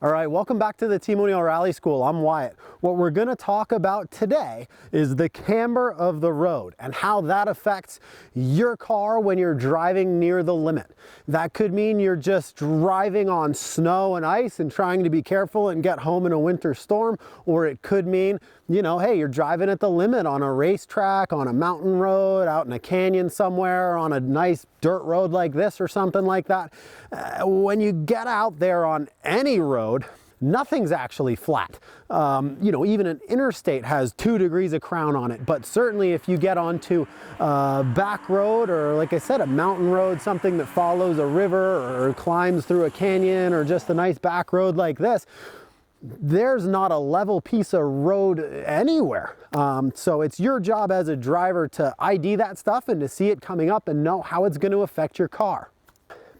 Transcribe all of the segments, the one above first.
All right, welcome back to the Team O'Neill Rally School. I'm Wyatt. What we're going to talk about today is the camber of the road and how that affects your car when you're driving near the limit. That could mean you're just driving on snow and ice and trying to be careful and get home in a winter storm, or it could mean, hey, you're driving at the limit on a racetrack, on a mountain road, out in a canyon somewhere, on a nice dirt road like this or something like that. When you get out there on any road, nothing's actually flat. Even an interstate has 2 degrees of crown on it, but certainly if you get onto a back road or, like I said, a mountain road, something that follows a river or climbs through a canyon or just a nice back road like this, there's not a level piece of road anywhere. So it's your job as a driver to ID that stuff and to see it coming up and know how it's going to affect your car.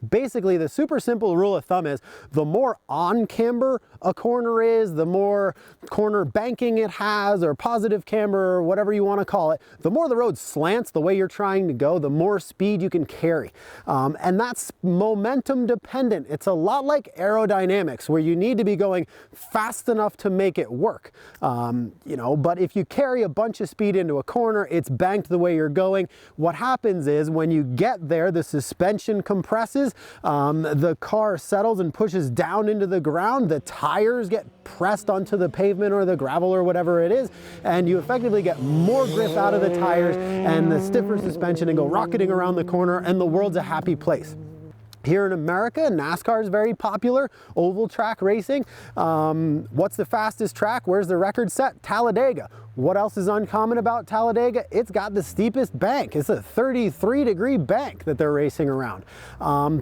Basically, the super simple rule of thumb is the more on camber a corner is, the more corner banking it has, or positive camber, or whatever you want to call it, the more the road slants the way you're trying to go, the more speed you can carry. And that's momentum dependent. It's a lot like aerodynamics, where you need to be going fast enough to make it work. But if you carry a bunch of speed into a corner, it's banked the way you're going. What happens is when you get there, the suspension compresses, the car settles and pushes down into the ground, the tires get pressed onto the pavement or the gravel or whatever it is, and you effectively get more grip out of the tires and the stiffer suspension and go rocketing around the corner, and the world's a happy place. Here in America, NASCAR is very popular, oval track racing. What's the fastest track? Where's the record set? Talladega. What else is uncommon about Talladega? It's got the steepest bank. It's a 33-degree bank that they're racing around.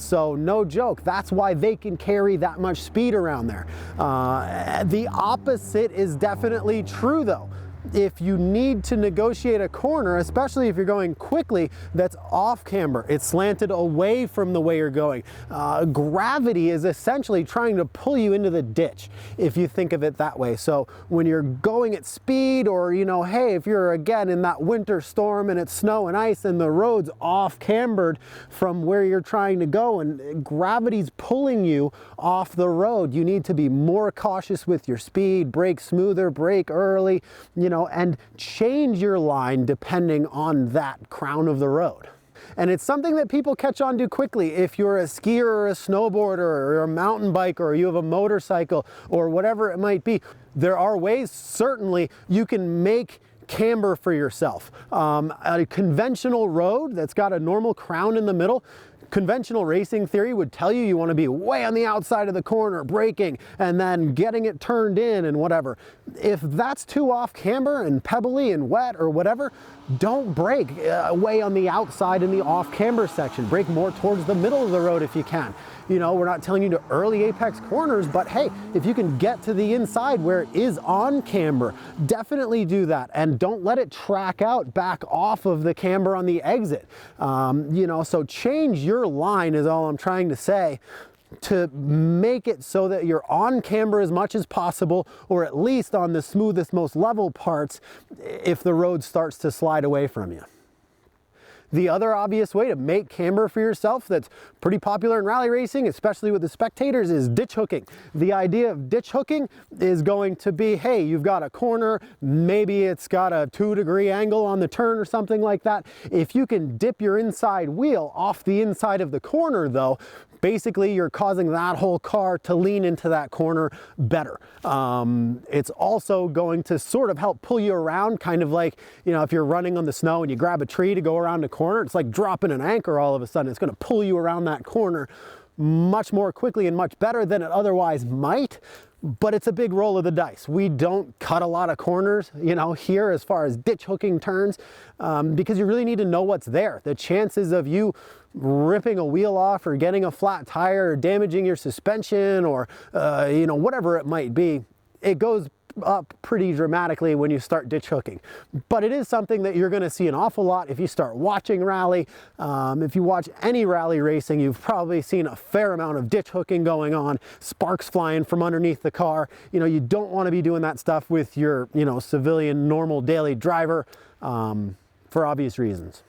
So no joke, that's why they can carry that much speed around there. The opposite is definitely true though. If you need to negotiate a corner, especially if you're going quickly, that's off camber. It's slanted away from the way you're going. Gravity is essentially trying to pull you into the ditch, if you think of it that way. So when you're going at speed, or hey, if you're again in that winter storm and it's snow and ice and the road's off cambered from where you're trying to go and gravity's pulling you off the road, you need to be more cautious with your speed, brake smoother, brake early, and change your line depending on that crown of the road. And it's something that people catch on to quickly. If you're a skier or a snowboarder or a mountain biker or you have a motorcycle or whatever it might be, there are ways certainly you can make camber for yourself. A conventional road that's got a normal crown in the middle, conventional racing theory would tell you want to be way on the outside of the corner, braking, and then getting it turned in and whatever. If that's too off camber and pebbly and wet or whatever, don't brake way on the outside in the off camber section. Brake more towards the middle of the road if you can. We're not telling you to early apex corners, but hey, if you can get to the inside where it is on camber, definitely do that, and don't let it track out back off of the camber on the exit. So change your line is all I'm trying to say, to make it so that you're on camber as much as possible, or at least on the smoothest, most level parts if the road starts to slide away from you. The other obvious way to make camber for yourself that's pretty popular in rally racing, especially with the spectators, is ditch hooking. The idea of ditch hooking is going to be, hey, you've got a corner, maybe it's got a 2-degree angle on the turn or something like that. If you can dip your inside wheel off the inside of the corner though, basically you're causing that whole car to lean into that corner better. It's also going to sort of help pull you around, kind of like, if you're running on the snow and you grab a tree to go around a corner, it's like dropping an anchor all of a sudden. It's going to pull you around that corner much more quickly and much better than it otherwise might. But it's a big roll of the dice. We don't cut a lot of corners, here as far as ditch hooking turns, because you really need to know what's there. The chances of you ripping a wheel off or getting a flat tire or damaging your suspension or, whatever it might be, it goes up pretty dramatically when you start ditch hooking. But it is something that you're going to see an awful lot if you start watching rally. If you watch any rally racing, you've probably seen a fair amount of ditch hooking going on, sparks flying from underneath the car. You don't want to be doing that stuff with your, civilian, normal daily driver, for obvious reasons.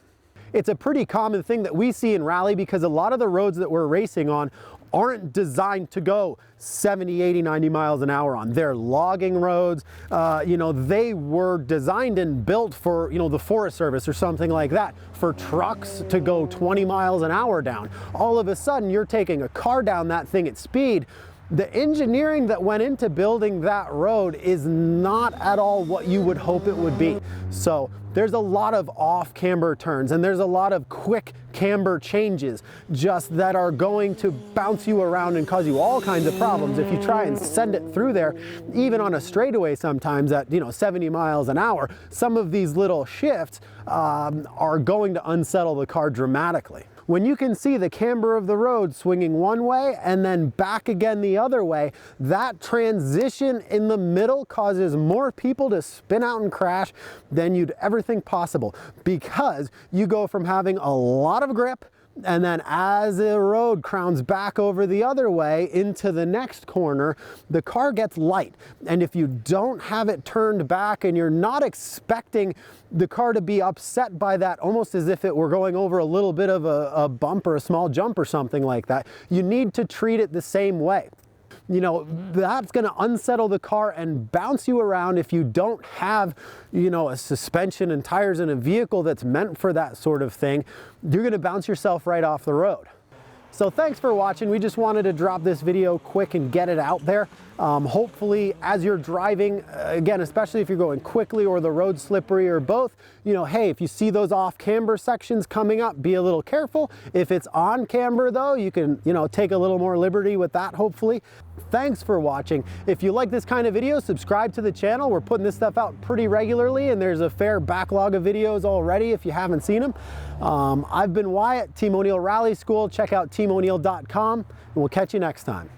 It's a pretty common thing that we see in rally because a lot of the roads that we're racing on aren't designed to go 70, 80, 90 miles an hour on. They're logging roads. You know, they were designed and built for, you know, the Forest Service or something like that, for trucks to go 20 miles an hour down. All of a sudden, you're taking a car down that thing at speed. The engineering that went into building that road is not at all what you would hope it would be. So there's a lot of off-camber turns and there's a lot of quick camber changes just that are going to bounce you around and cause you all kinds of problems if you try and send it through there, even on a straightaway sometimes at, you know, 70 miles an hour. Some of these little shifts are going to unsettle the car dramatically. When you can see the camber of the road swinging one way and then back again the other way, that transition in the middle causes more people to spin out and crash than you'd ever think possible, because you go from having a lot of grip, and then as the road crowns back over the other way into the next corner, the car gets light. And if you don't have it turned back and you're not expecting the car to be upset by that, almost as if it were going over a little bit of a bump or a small jump or something like that, you need to treat it the same way. You know, that's going to unsettle the car and bounce you around if you don't have, you know, a suspension and tires in a vehicle that's meant for that sort of thing. You're going to bounce yourself right off the road. So thanks for watching. We just wanted to drop this video quick and get it out there. Hopefully, as you're driving, again, especially if you're going quickly or the road's slippery or both, you know, hey, if you see those off-camber sections coming up, be a little careful. If it's on camber though, you can, you know, take a little more liberty with that, hopefully. Thanks for watching. If you like this kind of video, subscribe to the channel. We're putting this stuff out pretty regularly, and there's a fair backlog of videos already if you haven't seen them. I've been Wyatt, Team O'Neill Rally School. Check out teamo'neill.com, and we'll catch you next time.